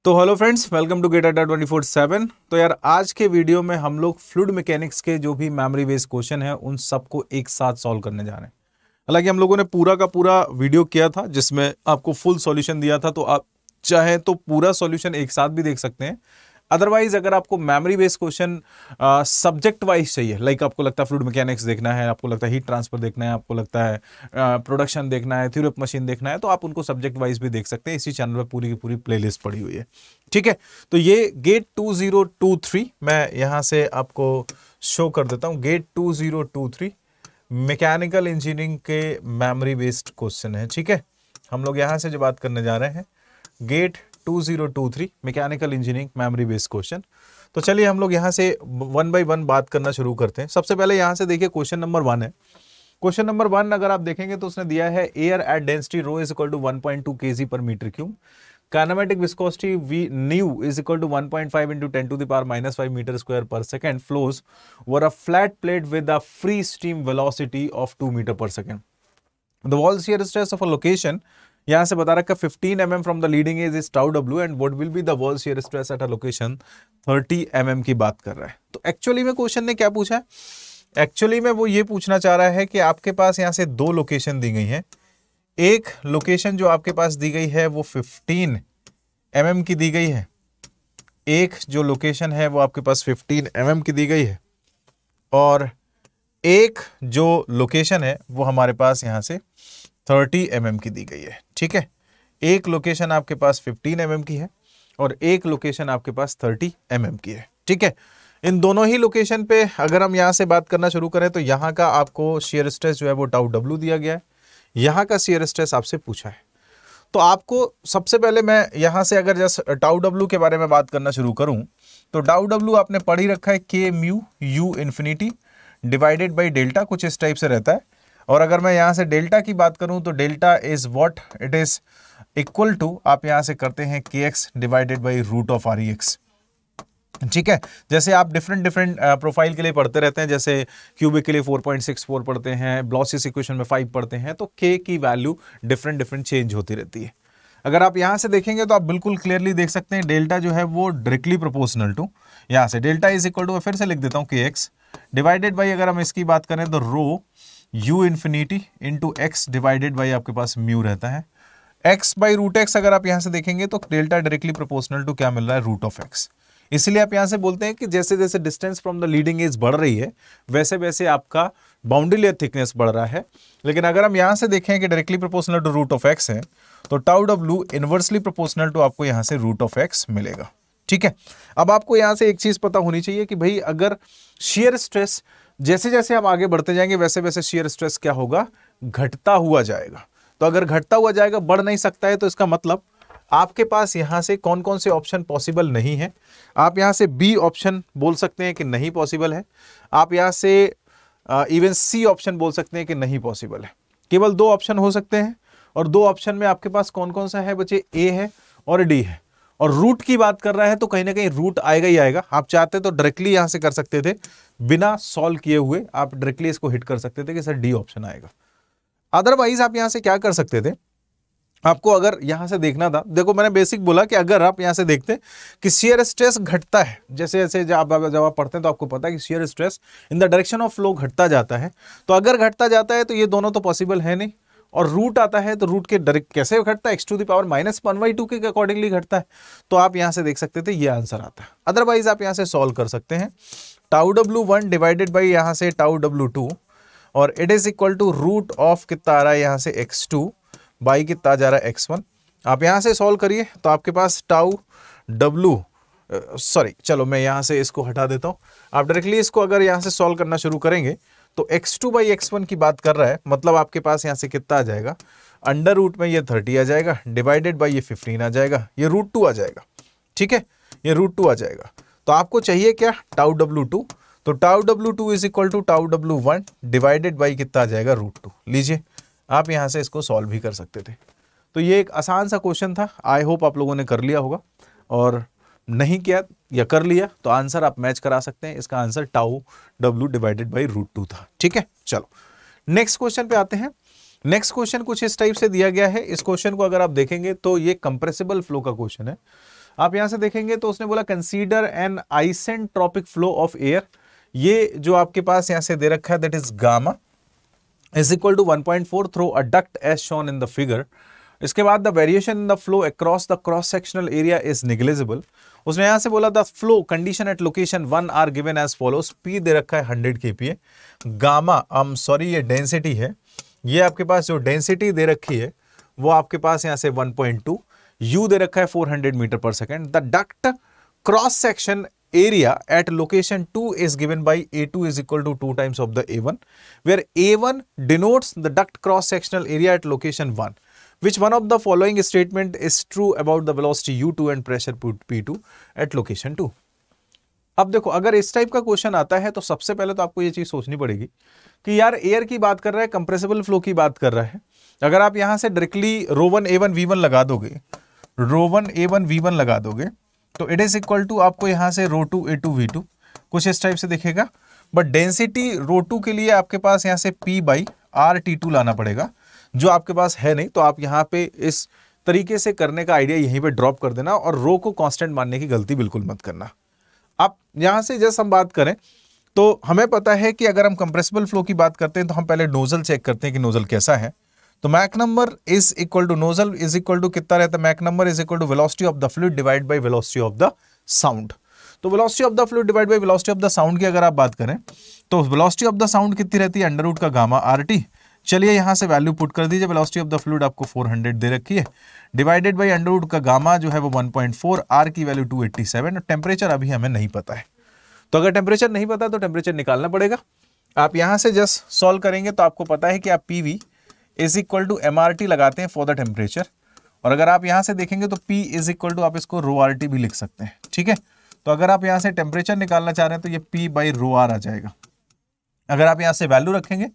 तो hello friends, welcome to GATE Adda 24/7। तो यार आज के वीडियो में हम लोग फ्लूइड मैकेनिक्स के जो भी मेमोरी बेस्ड क्वेश्चन है उन सबको एक साथ सॉल्व करने जा रहे हैं। हालांकि हम लोगों ने पूरा का पूरा वीडियो किया था जिसमें आपको फुल सॉल्यूशन दिया था, तो आप चाहें तो पूरा सॉल्यूशन एक साथ भी देख सकते हैं। अदरवाइज अगर आपको memory based question subject wise चाहिए, लाइक आपको लगता है फ्लूइड मैकेनिक्स देखना है, आपको लगता है हीट ट्रांसफर देखना है, आपको लगता है प्रोडक्शन देखना है, थ्योरी ऑफ मशीन देखना है, तो आप उनको सब्जेक्ट वाइज भी देख सकते हैं। इसी चैनल पर पूरी की पूरी प्लेलिस्ट पड़ी हुई है। ठीक है, तो ये गेट 2023 मैं यहां से आपको शो कर देता हूं। गेट 2023 मैकेनिकल इंजीनियरिंग के मेमोरी बेस्ड क्वेश्चन है। ठीक है, हम लोग यहां से जो बात करने जा रहे हैं GATE 2023 mechanical engineering memory based question. तो चलिए हम लोग यहां से वन बाय वन बात करना शुरू करते हैं। सबसे पहले यहां से देखिए क्वेश्चन नंबर 1 है। क्वेश्चन नंबर 1 अगर आप देखेंगे तो उसने दिया है air at density rho is equal to 1.2 kg per metre cube, kinematic viscosity v nu is equal to 1.5 into 10 to the power -5 metre square per second flows over a flat plate with a free stream velocity of 2 metre per second. The wall shear stress of a location यहां से बता रखा 15 mm from the leading edge is tau डब्ल्यू and what will be the wall shear stress at a location 30 mm की बात कर रहा है। तो एक्चुअली में क्वेश्चन ने क्या पूछा है? एक्चुअली में वो ये पूछना चाह रहा है कि आपके पास यहां से दो लोकेशन दी गई है। एक लोकेशन जो आपके पास दी गई है वो 15 mm की दी गई है, एक जो लोकेशन है वो आपके पास 15 mm की दी गई है, और एक जो लोकेशन है वो हमारे पास यहां से 30 mm की दी गई है। ठीक है, एक लोकेशन आपके पास 15 mm की है और एक लोकेशन आपके पास 30 mm की है। ठीक है, इन दोनों ही लोकेशन पे अगर हम यहां से बात करना शुरू करें तो यहां का आपको शियर स्ट्रेस जो है वो टाउ डब्ल्यू दिया गया है, यहां का शियर स्ट्रेस आपसे पूछा है। तो आपको सबसे पहले मैं यहां से अगर जस्ट टाउ डब्ल्यू के बारे में बात करना शुरू करूं तो टाउ डब्ल्यू आपने पढ़ ही रखा है, के mu you infinity divided by delta, कुछ इस टाइप से रहता है। और अगर मैं यहां से डेल्टा की बात करूं तो delta is what it is equal to, आप यहां से करते हैं के x divided by root of R e x. ठीक है, जैसे आप डिफरेंट प्रोफाइल के लिए पढ़ते रहते हैं, जैसे क्यूबिक के लिए 4.64 पढ़ते हैं, ब्लॉसियस इक्वेशन में 5 पढ़ते हैं, तो के की वैल्यू डिफरेंट चेंज होती रहती है। अगर आप यहां से देखेंगे तो आप बिल्कुल क्लियरली देख सकते हैं डेल्टा जो है वो डायरेक्टली प्रोपोर्शनल टू, यहां से डेल्टा इज इक्वल टू, फिर से लिख देता हूं के एक्स डिवाइडेड बाई, अगर हम इसकी बात करें तो rho u infinity into x divided by आपके पास म्यू रहता है, एक्स बाई रूट एक्स। अगर आप यहां से देखेंगे तो डेल्टा डायरेक्टली प्रोपोर्शनल टू क्या मिल रहा है, रूट ऑफ एक्स। इसलिए आप यहां से बोलते हैं कि जैसे जैसे distance from the leading as बढ़ रही है वैसे वैसे आपका बाउंड्री लेयर थिकनेस बढ़ रहा है। लेकिन अगर हम यहां से देखें कि directly proportional to root of x है तो टाउ डब्ल्यू इनवर्सली प्रोपोर्शनल टू आपको यहां से रूट ऑफ एक्स मिलेगा। ठीक है, अब आपको यहां से एक चीज पता होनी चाहिए कि भाई अगर शियर स्ट्रेस जैसे जैसे हम आगे बढ़ते जाएंगे वैसे वैसे शियर स्ट्रेस क्या होगा, घटता हुआ जाएगा। तो अगर घटता हुआ जाएगा, बढ़ नहीं सकता है, तो इसका मतलब आपके पास यहां से कौन कौन से ऑप्शन पॉसिबल नहीं है। आप यहां से बी ऑप्शन बोल सकते हैं कि नहीं पॉसिबल है, आप यहां से इवन सी ऑप्शन बोल सकते हैं कि नहीं पॉसिबल है। केवल दो ऑप्शन हो सकते हैं, और दो ऑप्शन में आपके पास कौन कौन सा है बच्चे, ए है और डी है। और रूट की बात कर रहा है तो कहीं ना कहीं रूट आएगा ही आएगा। आप चाहते तो डायरेक्टली यहां से कर सकते थे, बिना सॉल्व किए हुए आप डायरेक्टली इसको हिट कर सकते थे कि सर डी ऑप्शन आएगा। अदरवाइज आप यहां से क्या कर सकते थे, आपको अगर यहां से देखना था, देखो मैंने बेसिक बोला कि अगर आप यहां से देखते कि शियर स्ट्रेस घटता है, जैसे जैसे जब आप पढ़ते हैं तो आपको पता है कि shear stress in the direction of flow घटता जाता है। तो अगर घटता जाता है तो ये दोनों तो पॉसिबल है नहीं, और रूट आता है तो रूट के डायरेक्ट कैसे घटता है, एक्स टू द पावर -1/2 के अकॉर्डिंगली घटता है। तो आप यहां से देख सकते थे ये आंसर आता है। अदरवाइज आप यहां से सॉल्व कर सकते हैं, टाउ डब्ल्यू 1 डिवाइडेड बाई यहां से टाउ डब्ल्यू 2, और it is equal to root of कितना आ रहा है यहां से x2 बाई कितना जा रहा है x1। आप यहां से सॉल्व करिए तो आपके पास टाउ डब्ल्यू सॉरी चलो मैं यहां से इसको हटा देता हूं। आप डायरेक्टली इसको अगर यहां से सॉल्व करना शुरू करेंगे तो x2 बाई x1 की बात कर रहा है, मतलब आपके पास यहां से कितना आ जाएगा, अंडर रूट में ये 30 आ जाएगा डिवाइडेड बाई ये 15 आ जाएगा, ये रूट 2 आ जाएगा। ठीक है, ये रूट 2 आ जाएगा। तो आपको चाहिए क्या, टाउ डब्ल्यू 2, तो tau W 2 is equal to tau W 1 divided by कितना आ जाएगा, रूट 2। लीजिए आप यहां से इसको सॉल्व भी कर सकते थे। तो ये एक आसान सा क्वेश्चन था, आई होप आप लोगों ने कर लिया होगा, और नहीं किया या कर लिया तो आंसर आप मैच करा सकते हैं। इसका आंसर टाउ डब्ल्यू डिवाइडेड बाई रूट 2 था। ठीक है, चलो नेक्स्ट क्वेश्चन पे आते हैं। नेक्स्ट क्वेश्चन कुछ इस टाइप से दिया गया है। इस क्वेश्चन को अगर आप देखेंगे तो ये कंप्रेसिबल फ्लो का क्वेश्चन है। आप यहां से देखेंगे तो उसने बोला consider N isentropic flow of air, ये जो आपके पास यहां से दे रखा है that is gamma is equal to 1.4 through a duct as shown in the figure. इसके बाद the variation in the flow across the cross sectional area is negligible. उसने यहां से बोला the flow condition at location 1 are given as follows. P दे रखा है 100 kPa, gamma ये density है, ये आपके पास जो डेंसिटी दे रखी है वो आपके पास यहां से 1.2, U दे रखा है 400 metre per second. The duct cross section area at location 2 is given by A2 is equal to 2 times of the A1, where A1 denotes the duct cross sectional area at location 1. Which one of the following statement is true about the velocity U2 and pressure P2 at location 2? अब देखो, अगर इस type का question आता है तो सबसे पहले तो आपको ये चीज सोचनी पड़ेगी कि यार एयर की बात कर रहा है, कंप्रेसिबल फ्लो की बात कर रहा है. अगर आप यहां से डायरेक्टली ρ1 A1 V1 लगा दोगे, ρ1 A1 V1 लगा दोगे तो इट इज इक्वल टू आपको यहां से ρ2 A2 V2 कुछ इस टाइप से दिखेगा. बट डेंसिटी ρ2 के लिए आपके पास यहां से P बाई RT2 लाना पड़ेगा, जो आपके पास है नहीं. तो आप यहां पे इस तरीके से करने का आइडिया यहीं पे ड्रॉप कर देना और रो को कांस्टेंट मानने की गलती बिल्कुल मत करना. अब यहां से जस्ट हम बात करें तो हमें पता है कि अगर हम कंप्रेसिबल फ्लो की बात करते हैं तो हम पहले नोजल चेक करते हैं कि नोजल कैसा है. तो Mach number is equal to nozzle is equal to कितना रहता है, Mach number is equal to velocity of the fluid divide by velocity of the sound. तो velocity of the fluid divide by velocity of the sound की अगर आप बात करें तो वेलोसिटी ऑफ द साउंड कितनी रहती है, अंडर रूट का गामा RT. चलिए यहां से वैल्यू पुट कर दीजिए. वेलोसिटी ऑफ द फ्लूइड आपको 400 दे रखी है, डिवाइडेड बाय अंडर रूट का गामा जो है वो 1.4, R की वैल्यू 287. टेम्परेचर अभी हमें नहीं पता है, तो अगर टेम्परेचर नहीं पता तो टेम्परेचर निकालना पड़ेगा. आप यहां से जस्ट सॉल्व करेंगे तो आपको पता है कि आप PV is equal to MRT लगाते हैं फॉर द टेम्परेचर. और अगर आप यहां से देखेंगे तो P इज इक्वल टू आप इसको ρRT भी लिख सकते हैं. ठीक है, तो अगर आप यहां से टेम्परेचर निकालना चाह रहे हैं तो ये P बाई ρR आ जाएगा. अगर आप यहां से वैल्यू रखेंगे,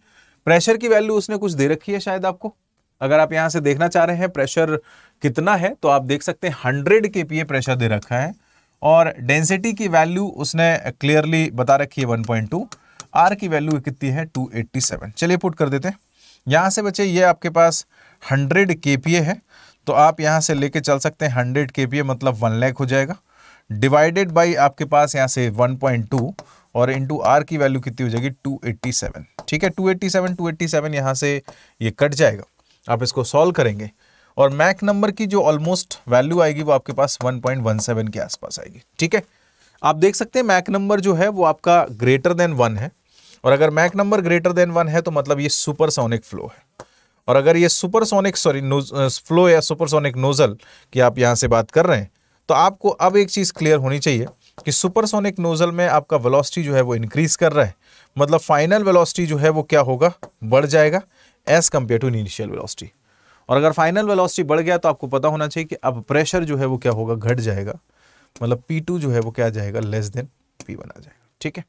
प्रेशर की वैल्यू उसने कुछ दे रखी है शायद आपको. अगर आप यहां से देखना चाह रहे हैं प्रेशर कितना है तो आप देख सकते हैं 100 kPa प्रेशर दे रखा है और डेंसिटी की वैल्यू उसने क्लियरली बता रखी है 1.2, R की वैल्यू कितनी है 287. चलिए पुट कर देते हैं. यहां से बच्चे ये आपके पास 100 kPa है तो आप यहां से लेके चल सकते हैं 100 kPa मतलब 1 लाख हो जाएगा, डिवाइडेड बाय आपके पास यहां से 1.2 और इंटू R की वैल्यू कितनी हो जाएगी 287. ठीक है, 287 यहां से ये कट जाएगा. आप इसको सॉल्व करेंगे और मैक नंबर की जो ऑलमोस्ट वैल्यू आएगी वो आपके पास 1.17 के आसपास आएगी. ठीक है, आप देख सकते हैं मैक नंबर जो है वो आपका ग्रेटर देन 1 है और अगर मैक नंबर ग्रेटर देन 1 है तो मतलब ये सुपरसोनिक फ्लो है. और अगर ये सुपरसोनिक फ्लो या सुपरसोनिक नोजल की आप यहां से बात कर रहे हैं तो आपको अब एक चीज क्लियर होनी चाहिए कि सुपरसोनिक नोजल में आपका वेलोसिटी जो है वो इंक्रीज कर रहा है, मतलब फाइनल वेलोसिटी जो है वो क्या होगा, बढ़ जाएगा as compared to initial velocity. और अगर फाइनल वेलोसिटी बढ़ गया तो आपको पता होना चाहिए कि अब प्रेशर जो है वो क्या होगा, घट जाएगा, मतलब P2 जो है वो क्या आ जाएगा, लेस देन P1 आ जाएगा. ठीक है,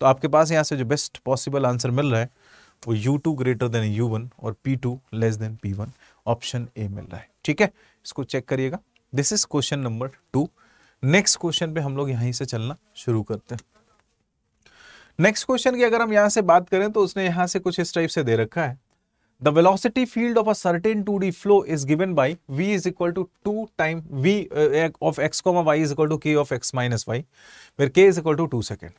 तो आपके पास यहाँ से जो बेस्ट पॉसिबल आंसर मिल रहा है वो U2 ग्रेटर देन U1 और P2 less than P1, option a मिल रहा है. ठीक है, इसको चेक करिएगा. This is question number 2. Next question पे हम लोग यहीं से चलना शुरू करते हैं. नेक्स्ट क्वेश्चन की अगर हम यहां से बात करें तो उसने यहां से कुछ इस टाइप से दे रखा है. The velocity field of a certain 2D flow is given by V is equal to 2 time V of x, y is equal to k of x minus y, where k is equal to 2 second.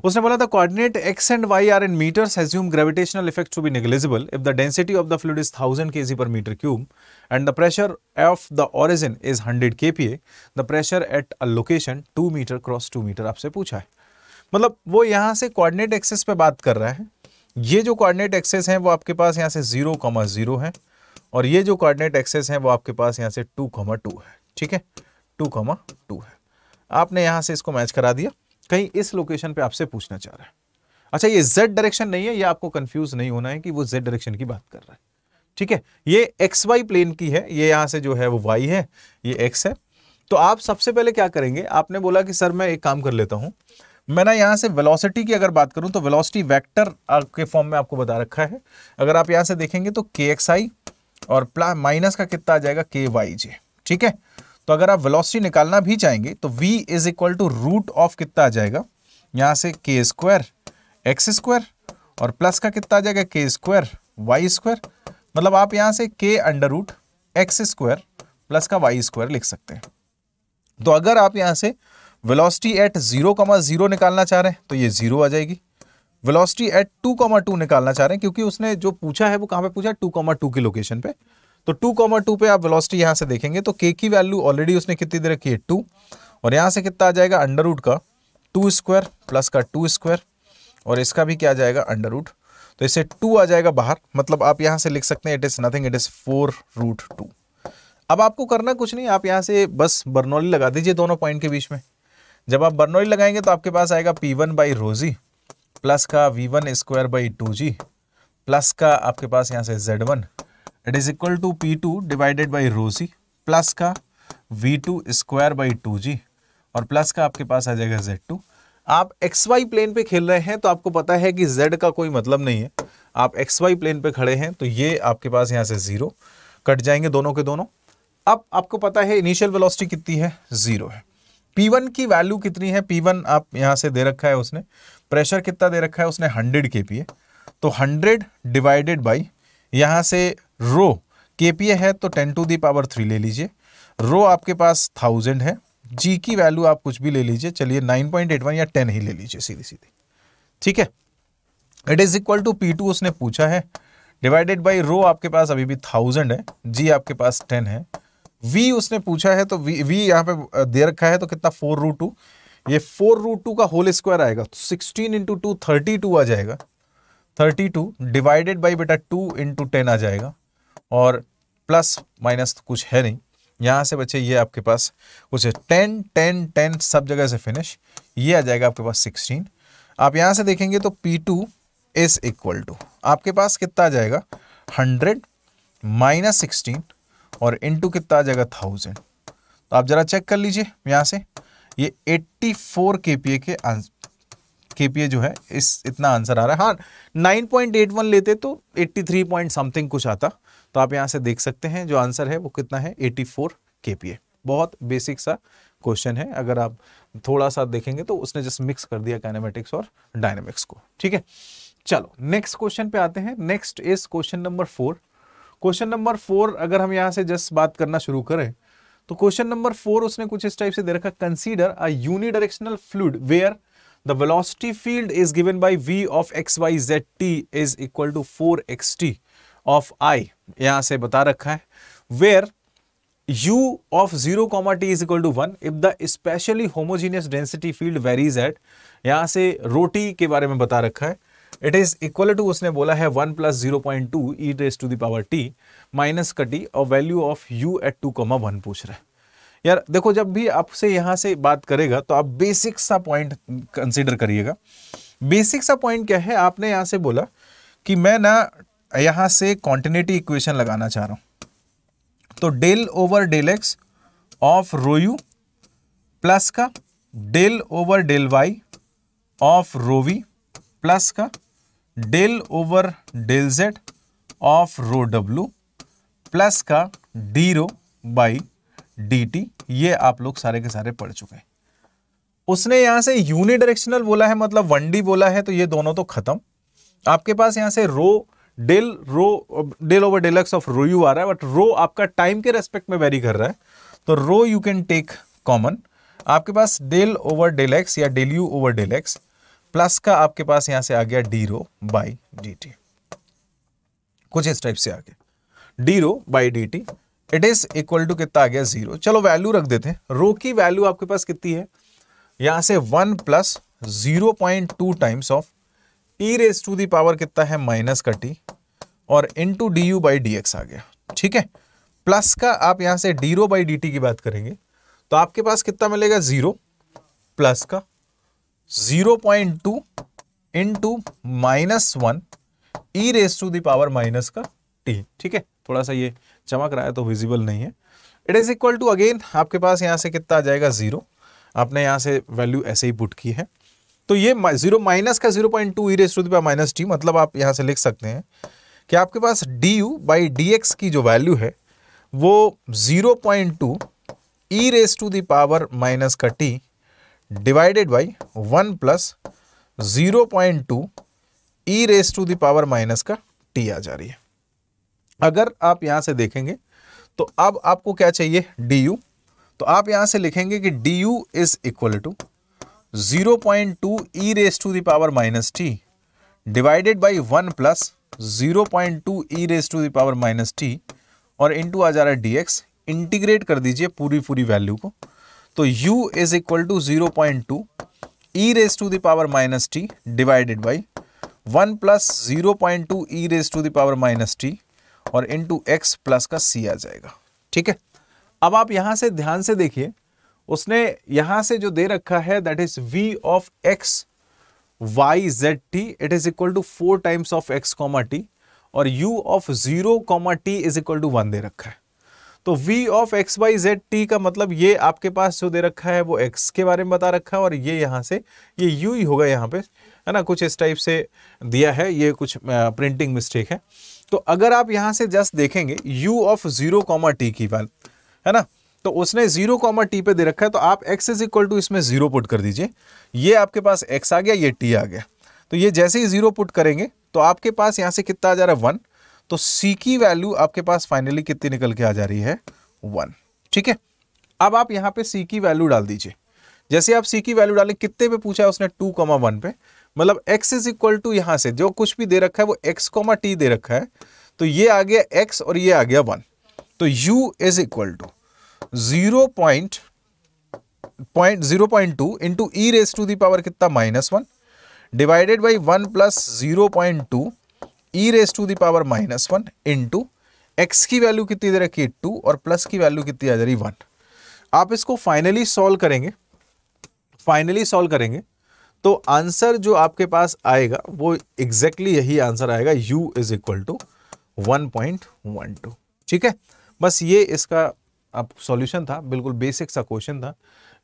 उसने बोला था coordinate x and y are in meters, assume gravitational effects to be negligible if the density of the fluid is 1000 kg per meter cube and the pressure of the origin is 100 kPa. The pressure at a location 2 meter cross 2 meter आपसे पूछा है. मतलब वो यहाँ से coordinate axes पे बात कर रहा है. ये जो कोऑर्डिनेट एक्सेस है वो आपके पास यहाँ से 0,0 है और ये जो कोऑर्डिनेट एक्सेस है वो आपके पास यहाँ से 2,2 है. ठीक है, 2,2 है. आपने यहाँ से इसको मैच करा दिया. कहीं इस लोकेशन पे आपसे पूछना चाह रहा है. अच्छा, ये z डायरेक्शन नहीं है, ये आपको कंफ्यूज नहीं होना है कि वो z डायरेक्शन की बात कर रहा है. ठीक है, ये xy प्लेन की है, ये यहां से जो है वो y है, ये x है. तो आप सबसे पहले क्या करेंगे, आपने बोला कि सर मैं एक काम कर लेता हूं, मैं ना यहां से वेलोसिटी की अगर बात करूं तो वेलोसिटी वेक्टर के फॉर्म में आपको बता रखा है. अगर आप यहां से देखेंगे तो kxi और माइनस का कितना आ जाएगा kyj. ठीक है, तो अगर आप वेलोसिटी निकालना भी चाहेंगे तो v is equal to root of कितना आ जाएगा, यहां से k स्क्वायर x स्क्वायर और प्लस का कितना आ जाएगा k स्क्वायर y स्क्वायर. मतलब आप यहां से k under root x square plus का y स्क्वायर लिख सकते हैं. तो अगर आप यहां से वेलोसिटी एट 0,0 निकालना चाह रहे हैं तो ये 0 आ जाएगी। वेलोसिटी एट 2,2 निकालना चाह रहे हैं, क्योंकि उसने जो पूछा है वो कहां पे पूछा, 2,2 की लोकेशन पे। तो 2,2 पे आप वेलोसिटी यहां से देखेंगे तो k की वैल्यू ऑलरेडी उसने कितनी दे रखी है, 2, और यहां से कितना आ जाएगा, अंडर रूट का 2 स्क्वायर प्लस का 2 स्क्वायर, और इसका भी क्या आ जाएगा, अंडर रूट। तो इससे 2 आ जाएगा बाहर, मतलब आप यहां से लिख सकते हैं it is nothing, it is 4√2। अब आपको करना कुछ नहीं, आप यहां से बस बर्नौली लगा दीजिए दोनों पॉइंट के बीच में। जब आप बर्नौली लगाएंगे तो आपके पास आएगा P1 बाई रोजी प्लस का V1 square by 2G plus का आपके पास यहाँ से Z1 it is equal to P2 divided by rho g plus का V2 स्क्वायर बाई 2G और प्लस का आपके पास आ जाएगा Z2। आप XY प्लेन पे खेल रहे हैं तो आपको पता है कि Z का कोई मतलब नहीं है। आप XY प्लेन पे खड़े हैं तो ये आपके पास यहाँ से 0 कट जाएंगे दोनों के दोनों। अब आपको पता है इनिशियल वेलोसिटी कितनी है, 0 है। P1 की वैल्यू कितनी है, P1 आप यहां से दे रखा है उसने, प्रेशर कितना दे रखा है उसने, 100 kPa। तो 100 डिवाइडेड बाई यहां से रो kPa है तो 10⁻³ ले लीजिए, रो आपके पास 1000 है, G की वैल्यू आप कुछ भी ले लीजिए, चलिए 9.81 या 10 ही ले लीजिए सीधी सीधी, ठीक है। It is equal to P2 उसने पूछा है डिवाइडेड बाई रो आपके पास अभी भी 1000 है, G आपके पास 10 है, V उसने पूछा है तो V यहाँ पे दे रखा है तो कितना 4√2, ये 4√2 का होल स्क्वायर आएगा तो 16 इंटू 2 32 आ जाएगा, 32 डिवाइडेड बाई बेटा 2 इंटू 10 आ जाएगा, और प्लस माइनस तो कुछ है नहीं, यहाँ से बचे ये आपके पास कुछ 10 10 10 सब जगह से फिनिश, ये आ जाएगा आपके पास 16। आप यहाँ से देखेंगे तो P2 इज इक्वल टू आपके पास कितना आ जाएगा 100 माइनस 16 और इनटू कितना आ जाएगा 1000। तो आप जरा चेक कर लीजिए यहाँ से, ये 84 kPa के kPa जो है इस इतना आंसर आ रहा है। हाँ 9.81 लेते तो 83 पॉइंट समथिंग कुछ आता, तो आप यहाँ से देख सकते हैं जो आंसर है वो कितना है 84 kPa। बहुत बेसिक सा क्वेश्चन है, अगर आप थोड़ा सा देखेंगे तो उसने जस्ट मिक्स कर दिया काइनेमेटिक्स और डायनेमिक्स को, ठीक है। चलो नेक्स्ट क्वेश्चन पे आते हैं। Next is question number 4। Question number 4 अगर हम यहां से जस्ट बात करना शुरू करें तो क्वेश्चन नंबर 4 उसने कुछ इस टाइप से दे रखा, consider a unidirectional fluid where the velocity field is given by v of xyzt is equal to 4xt of i। यहां से बता रखा है where u of 0, t is equal to 1 if the specially homogeneous density field varies at, यहां से रो t के बारे में बता रखा है, इट इज इक्वल टू उसने बोला है 1 + 0.2 e raised to the power t minus का t और वैल्यू ऑफ u एट 2,1 पूछ रहा है। यार देखो जब भी आपसे यहां से बात करेगा तो आप बेसिक सा पॉइंट कंसीडर करिएगा। बेसिक सा पॉइंट क्या है, आपने यहां से बोला कि मैं ना यहां से कॉन्टिन्यूटी इक्वेशन लगाना चाह रहा हूं, तो del over del x of rho u plus का del over del y of rho v plus का del over del z of rho डब्ल्यू प्लस का d rho by d t. ये आप लोग सारे के सारे पढ़ चुके हैं। उसने यहां से यूनिडायरेक्शनल बोला है, मतलब 1D बोला है, तो ये दोनों तो खत्म। आपके पास यहां से rho del over del x of rho u आ रहा है, बट रो आपका टाइम के रेस्पेक्ट में वेरी कर रहा है, तो rho you can take common. आपके पास डेल ओवर डेल एक्स या del u over del x plus का आपके पास यहां से आ गया d rho by d t, कुछ इस टाइप से आ गया d rho by d t. It is equal to कितना आ गया 0। चलो वैल्यू रख देते हैं। रो की वैल्यू आपके पास कितनी है, यहां से 1 + 0.2 times of e raise to the power कितना है माइनस का t और into d u by d x आ गया, ठीक है। प्लस का आप यहां से d rho by d t की बात करेंगे तो आपके पास कितना मिलेगा 0 प्लस का 0.2 into -1 e raise to the power minus का t, ठीक है। थोड़ा सा ये चमक रहा है तो विजिबल नहीं है। It is equal to again आपके पास यहां से कितना आ जाएगा 0। आपने यहां से वैल्यू ऐसे ही पुट की है, तो ये 0 माइनस का 0.2 e raise to the power minus t, मतलब आप यहां से लिख सकते हैं कि आपके पास d u by d x की जो वैल्यू है वो 0.2 e raise to the power minus का t divided by 1 + 0.2 e raise to the power minus का टी आ जा रही है। अगर आप यहां से देखेंगे तो अब आपको क्या चाहिए डी यू, तो आप यहां से लिखेंगे कि du is equal to 0.2 e raise to the power minus t divided by 1 plus 0.2 e raise to the power minus t और इनटू आ जा रहा है dx। इंटीग्रेट कर दीजिए पूरी वैल्यू को, तो u is equal to 0.2 e raise to the power minus t divided by 1 plus 0.2 e raise to the power minus t और इनटू x प्लस का c आ जाएगा। ठीक है, अब आप यहां से ध्यान से देखिए, उसने यहां से जो दे रखा है that is v of x y z t it is equal to 4 times of x comma t और u of 0 comma t is equal to 1 दे रखा है। तो v of x y z t का मतलब ये आपके पास जो दे रखा है वो x के बारे में बता रखा है और ये यहां से ये u ही होगा यहाँ पे, है ना, कुछ इस टाइप से दिया है, ये कुछ प्रिंटिंग मिस्टेक है। तो अगर आप यहां से जस्ट देखेंगे u ऑफ 0 कॉमा t की वैल्यू, है ना, तो उसने 0 कॉमा टी पे दे रखा है, तो आप x इज इक्वल टू इसमें 0 पुट कर दीजिए। ये आपके पास x आ गया, ये t आ गया, तो ये जैसे ही 0 पुट करेंगे तो आपके पास यहां से कितना आ जा रहा है 1, तो c की वैल्यू आपके पास फाइनली कितनी निकल के आ जा रही है 1। ठीक है, अब आप यहां पे c की वैल्यू डाल दीजिए। जैसे आप c की वैल्यू डालें, कितने पे पूछा है उसने 2,1 पे, मतलब x इज इक्वल टू यहां से जो कुछ भी दे रखा है वो x, t दे रखा है, तो ये आ गया x और ये आ गया 1, तो u is equal to 0.2 into e raise to the power कितना -1 divided by 1 plus 0.2 e raise to the power -1 into x की वैल्यू कितनी दे रखी है 2 और प्लस की वैल्यू कितनी आ जा रही 1। आप इसको फाइनली सॉल्व करेंगे तो आंसर जो आपके पास आएगा वो एग्जैक्टली यही आंसर आएगा, u इज इक्वल टू 1.12। ठीक है, बस ये इसका अब सॉल्यूशन था, बिल्कुल बेसिक सा क्वेश्चन था,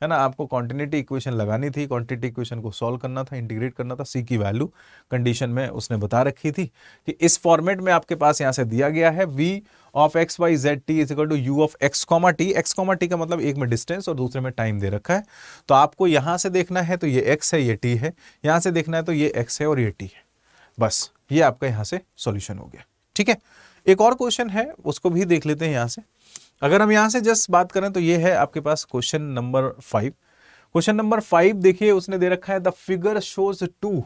है ना। आपको क्वांटिटी इक्वेशन लगानी थी, क्वांटिटी इक्वेशन को सॉल्व करना था, इंटीग्रेट करना था। सी की वैल्यू कंडीशन में उसने बता रखी थी कि इस फॉर्मेट में आपके पास यहां से दिया गया है v of x y z t is equal to u of x comma t. X comma t का मतलब एक में डिस्टेंस और दूसरे में टाइम दे रखा है, तो आपको यहां से देखना है तो ये x है, ये t है, यहां से देखना है तो ये x है और ये t है। बस ये आपका यहां से सॉल्यूशन हो गया। ठीक है, एक और क्वेश्चन है उसको भी देख लेते हैं यहां से। अगर हम यहां से जस्ट बात करें तो ये है आपके पास क्वेश्चन नंबर 5। क्वेश्चन नंबर 5 देखिए, उसने दे रखा है the figure shows two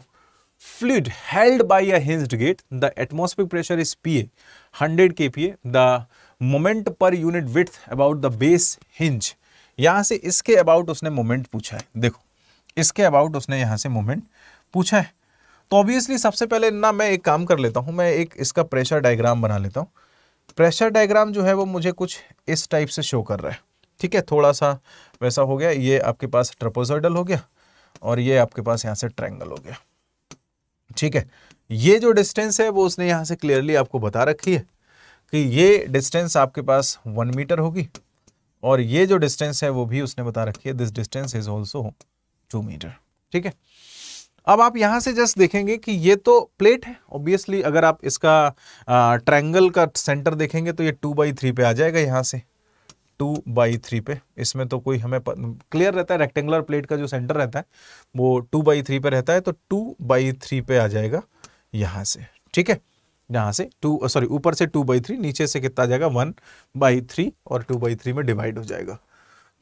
fluid held by a hinged gate, the atmospheric pressure is PA 100 kPa, the moment per unit width about the base hinge। यहां से इसके अबाउट उसने मोमेंट पूछा है। देखो इसके अबाउट उसने यहां से मोमेंट पूछा है, तो ऑब्वियसली सबसे पहले ना मैं एक काम कर लेता हूं, मैं एक इसका प्रेशर डायग्राम बना लेता हूं। प्रेशर डायग्राम जो है वो मुझे कुछ इस टाइप से शो कर रहा है। ठीक है, थोड़ा सा वैसा हो गया, ये आपके पास ट्रापेजॉइडल हो गया और ये आपके पास यहाँ से ट्रायंगल हो गया। ठीक है, ये जो डिस्टेंस है वो उसने यहाँ से क्लियरली आपको बता रखी है कि ये डिस्टेंस आपके पास 1 मीटर होगी और ये जो डिस्टेंस है वो भी उसने बता रखी है, this distance is also 2 metre. ठीक है, अब आप यहां से जस्ट देखेंगे कि ये तो प्लेट है, ऑब्वियसली अगर आप इसका ट्रायंगल का सेंटर देखेंगे तो ये 2/3 पे आ जाएगा, यहाँ से 2/3 पे। इसमें तो कोई हमें क्लियर रहता है, रेक्टेंगुलर प्लेट का जो सेंटर रहता है वो 2/3 पे रहता है, तो 2/3 पे आ जाएगा यहाँ से। ठीक है, यहाँ से ऊपर से 2/3, नीचे से कितना आ जाएगा 1/3 और 2/3 में डिवाइड हो जाएगा।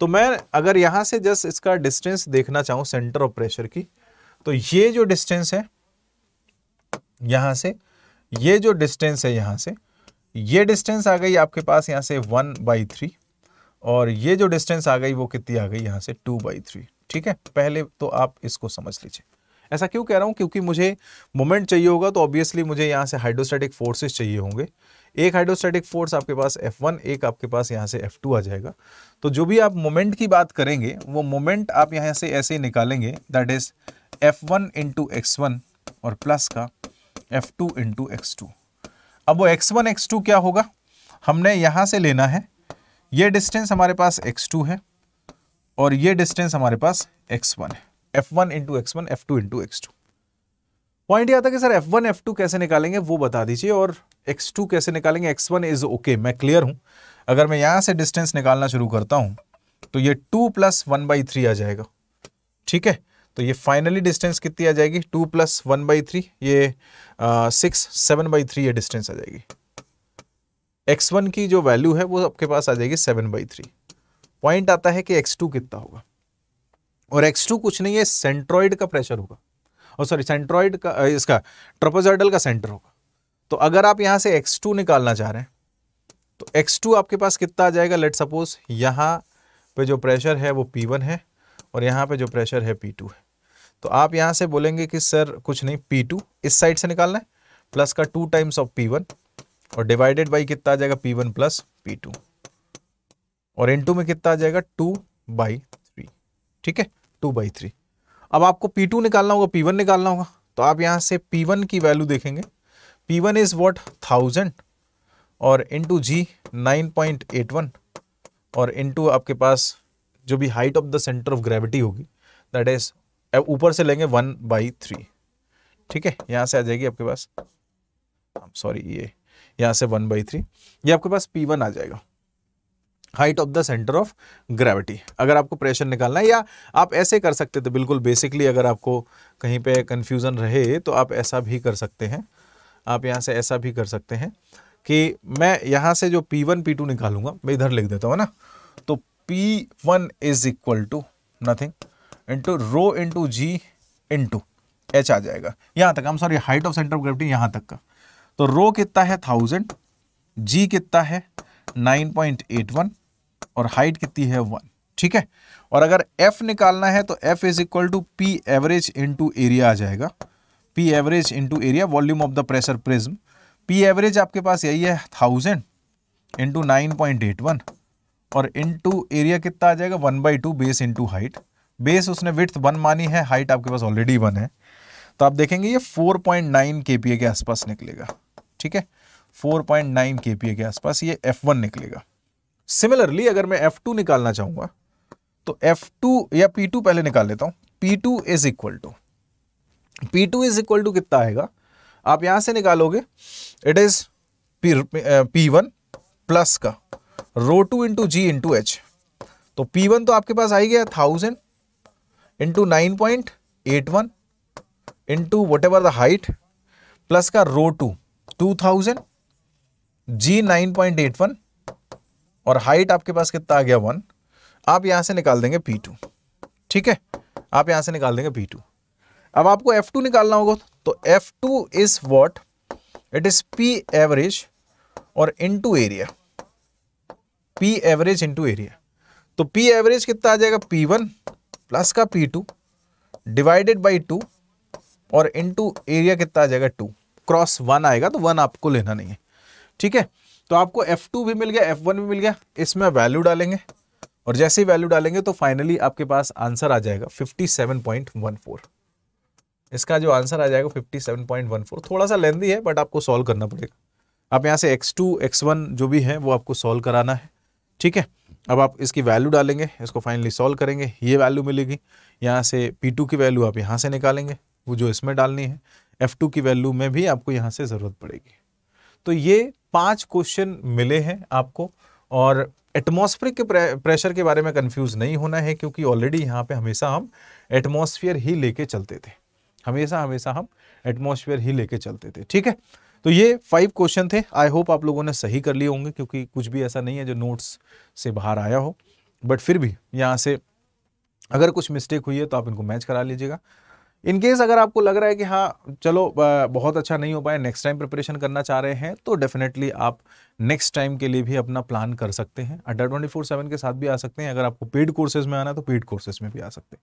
तो मैं अगर यहाँ से जस्ट इसका डिस्टेंस देखना चाहूँ सेंटर ऑफ प्रेशर की, तो ये जो डिस्टेंस है यहां से, ये जो डिस्टेंस है यहां से, ये डिस्टेंस आ गई आपके पास यहां से 1/3 और ये जो डिस्टेंस आ गई वो कितनी आ गई यहां से 2/3। ठीक है, पहले तो आप इसको समझ लीजिए। ऐसा क्यों कह रहा हूं, क्योंकि मुझे मोमेंट चाहिए होगा तो ऑब्वियसली मुझे यहां से हाइड्रोस्टैटिक फोर्सेस चाहिए होंगे। एक हाइड्रोस्टैटिक फोर्स आपके पास F1, एक आपके पास यहां से F2 आ जाएगा। तो जो भी आप मोमेंट की बात करेंगे वो मोमेंट आप यहां से ऐसे ही निकालेंगे, that is F1 into x1 और प्लस का F2 इंटू x2। अब वो x1 x2 क्या होगा, हमने यहां से लेना है, ये डिस्टेंस हमारे पास x2 है और ये डिस्टेंस हमारे पास x1 है। F1 into x1, F2 into x2। Point ये आता है कि सर F1 F2 कैसे निकालेंगे वो बता दीजिए और x2 कैसे निकालेंगे। x1 इज ओके, मैं क्लियर हूं। अगर मैं यहां से डिस्टेंस निकालना शुरू करता हूं तो ये 2 + 1/3 आ जाएगा। ठीक है, तो ये फाइनली डिस्टेंस कितनी आ जाएगी 2 + 1/3, ये 6 7/3 ये डिस्टेंस आ जाएगी। x1 की जो वैल्यू है वो आपके पास आ जाएगी 7/3। पॉइंट आता है कि x2 कितना होगा, और x2 कुछ नहीं है, सेंट्रॉइड का प्रेशर होगा, और सॉरी सेंट्रॉइड का, इसका ट्रापेजॉइडल का सेंटर होगा। तो अगर आप यहां से x2 निकालना चाह रहे हैं तो x2 आपके पास कितना आ जाएगा, लेट सपोज यहां पे जो प्रेशर है वो P1 है और यहां पे जो प्रेशर है P2 है। तो आप यहां से बोलेंगे कि सर कुछ नहीं, P2 इस साइड से निकालना है, प्लस का 2 टाइम्स ऑफ P1 और डिवाइडेड बाई कितना आ जाएगा, P1 प्लस P2, और इनटू में कितना आ जाएगा, 2/3। ठीक है, 2/3। अब आपको P2 निकालना होगा, P1 निकालना होगा, तो आप यहां से P1 की वैल्यू देखेंगे, P1 इज व्हाट 1000 और इंटू G 9.81 और इंटू आपके पास जो भी height of the centre of gravity होगी दैट इज ऊपर से लेंगे 1/3। ठीक है, यहां से आ जाएगी आपके पास, सॉरी ये यहां से 1/3, ये आपके पास P1 आ जाएगा, height of the centre of gravity. अगर आपको प्रेशर निकालना है, या आप ऐसे कर सकते थे बिल्कुल बेसिकली, अगर आपको कहीं पे कंफ्यूजन रहे तो आप ऐसा भी कर सकते हैं, आप यहां से ऐसा भी कर सकते हैं कि मैं यहां से जो P1 P2 निकालूंगा, मैं इधर लिख देता हूं ना, तो P1 is equal to nothing into rho into G into H आ जाएगा यहां तक, हम sorry height of centre of gravity यहां तक का। तो रो कितना है 1000, G कितना है 9.81 और हाइट कितनी है 1। ठीक है, और अगर F निकालना है तो F is equal to P average into area आ जाएगा, P average into area, volume of the pressure prism. P average आपके पास यही है 1000 इंटू 9.81 और इंटू एरिया कितना आ जाएगा 1/2 बेस इंटू हाइट। बेस उसने विड्थ 1 मानी है, हाइट आपके पास ऑलरेडी 1 है, तो आप देखेंगे ये 4.9 kPa के आसपास निकलेगा। ठीक है, 4.9 kPa के आसपास ये F1 निकलेगा। सिमिलरली अगर मैं F2 निकालना चाहूंगा तो F2 या P2 पहले निकाल लेता हूं, P2 इज इक्वल टू कितना आएगा, आप यहां से निकालोगे, इट इज P1 प्लस का रो2 इंटू G इंटू H। तो P1 तो आपके पास आ ही गया 1000 into 9.81 into what ever the height plus का रो2 2000, G 9.81 और हाइट आपके पास कितना आ गया 1। आप यहां से निकाल देंगे P2। ठीक है, आप यहां से निकाल देंगे P2। अब आपको F2 निकालना होगा, तो F2 is what, it is P average और into area, P average into area. तो P एवरेज कितना आ जाएगा, P1 प्लस का P2 डिवाइडेड बाई 2 और इंटू एरिया कितना आ जाएगा 2, क्रॉस 1 आएगा, तो 1 आपको लेना नहीं है। ठीक है, तो आपको F2 भी मिल गया, F1 भी मिल गया, इसमें वैल्यू डालेंगे और जैसे ही वैल्यू डालेंगे तो फाइनली आपके पास आंसर आ जाएगा 57.14। इसका जो आंसर आ जाएगा 57.14, थोड़ा सा लेंथी है बट आपको सॉल्व करना पड़ेगा। आप यहाँ से x2 x1 जो भी है वो आपको सॉल्व कराना है। ठीक है, अब आप इसकी वैल्यू डालेंगे, इसको फाइनली सॉल्व करेंगे, ये वैल्यू मिलेगी। यहाँ से P2 की वैल्यू आप यहाँ से निकालेंगे, वो जो इसमें डालनी है। F2 की वैल्यू में भी आपको यहाँ से ज़रूरत पड़ेगी। तो ये 5 क्वेश्चन मिले हैं आपको, और एटमॉस्फेरिक के प्रेशर के बारे में कंफ्यूज नहीं होना है, क्योंकि ऑलरेडी यहाँ पे हमेशा हम एटमॉस्फेयर ही लेके चलते थे, हमेशा हम एटमॉस्फेयर ही लेके चलते थे। ठीक है, तो ये 5 क्वेश्चन थे। आई होप आप लोगों ने सही कर लिए होंगे, क्योंकि कुछ भी ऐसा नहीं है जो नोट्स से बाहर आया हो, बट फिर भी यहाँ से अगर कुछ मिस्टेक हुई है तो आप इनको मैच करा लीजिएगा। इन केस अगर आपको लग रहा है कि हाँ चलो बहुत अच्छा नहीं हो पाया, नेक्स्ट टाइम प्रिपरेशन करना चाह रहे हैं, तो डेफिनेटली आप नेक्स्ट टाइम के लिए भी अपना प्लान कर सकते हैं। अड्डा 24/7 के साथ भी आ सकते हैं। अगर आपको पेड कोर्सेज में आना है तो पेड कोर्सेज में भी आ सकते हैं।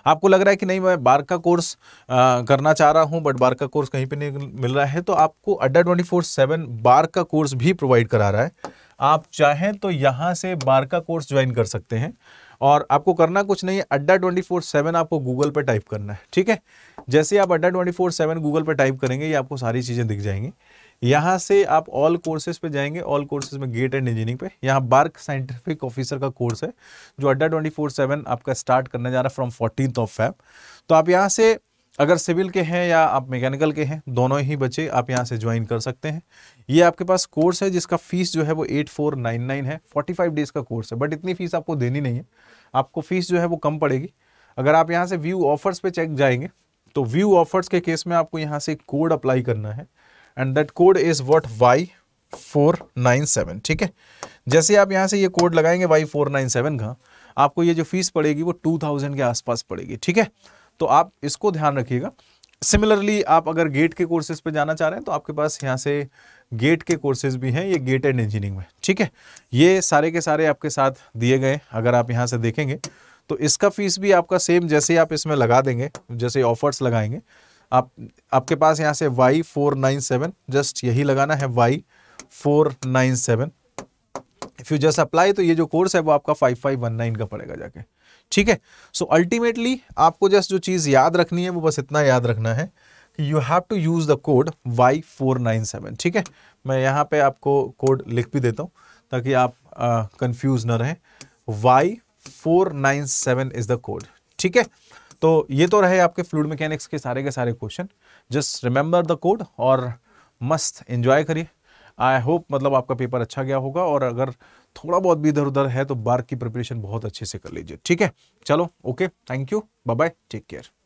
आपको लग रहा है कि नहीं मैं बार का कोर्स करना चाह रहा हूं बट बार का कोर्स कहीं पे नहीं मिल रहा है, तो आपको अड्डा 24/7 बार का कोर्स भी प्रोवाइड करा रहा है। आप चाहें तो यहाँ से बार का कोर्स ज्वाइन कर सकते हैं, और आपको करना कुछ नहीं है, अड्डा 24/7 आपको गूगल पे टाइप करना है। ठीक है, जैसे आप अड्डा 24/7 गूगल पे टाइप करेंगे ये आपको सारी चीज़ें दिख जाएंगी। यहाँ से आप ऑल कोर्सेज पे जाएंगे, ऑल कोर्सेज में गेट एंड इंजीनियरिंग पे, यहाँ बार्क साइंटिफिक ऑफिसर का कोर्स है जो अड्डा 24/7 आपका स्टार्ट करने जा रहा है फ्रॉम 14th of Feb। तो आप यहाँ से अगर सिविल के हैं या आप मैकेनिकल के हैं, दोनों ही बच्चे आप यहाँ से ज्वाइन कर सकते हैं। ये आपके पास कोर्स है जिसका फीस जो है वो 8499 है, 45 डेज का कोर्स है, बट इतनी फीस आपको देनी नहीं है, आपको फीस जो है वो कम पड़ेगी। अगर आप यहाँ से व्यू ऑफर्स पे चेक जाएंगे तो व्यू ऑफर्स के केस में आपको यहाँ से कोड अप्लाई करना है, and that code is what Y497। ठीक है, जैसे आप यहाँ से ये कोड लगाएंगे Y497 का, आपको ये जो फीस पड़ेगी वो 2000 के आसपास पड़ेगी, ठीक है। तो आप इसको ध्यान रखिएगा। सिमिलरली आप अगर गेट के कोर्सेज पे जाना चाह रहे हैं तो आपके पास यहाँ से गेट के कोर्सेज भी हैं, ये गेट एंड इंजीनियरिंग में, ठीक है। ये सारे के सारे आपके साथ दिए गए, अगर आप यहाँ से देखेंगे तो इसका फीस भी आपका सेम, जैसे आप इसमें लगा देंगे, जैसे ऑफर्स लगाएंगे आपके पास यहाँ से Y497, जस्ट यही लगाना है Y497। If you just apply, तो ये जो कोर्स है वो आपका 5519 का पड़ेगा जाके, ठीक है। सो अल्टीमेटली आपको जस्ट जो चीज याद रखनी है वो बस इतना याद रखना है कि you have to use the code Y497, ठीक है। मैं यहाँ पे आपको कोड लिख भी देता हूँ ताकि आप कंफ्यूज ना रहें। Y497 इज द कोड, ठीक है। तो ये तो रहे आपके फ्लूइड मैकेनिक्स के सारे question. Just remember the code और मस्त एंजॉय करिए। आई होप मतलब आपका पेपर अच्छा गया होगा, और अगर थोड़ा बहुत भी इधर उधर है तो बार की प्रिपरेशन बहुत अच्छे से कर लीजिए, ठीक है। चलो okay, thank you, bye bye, take care.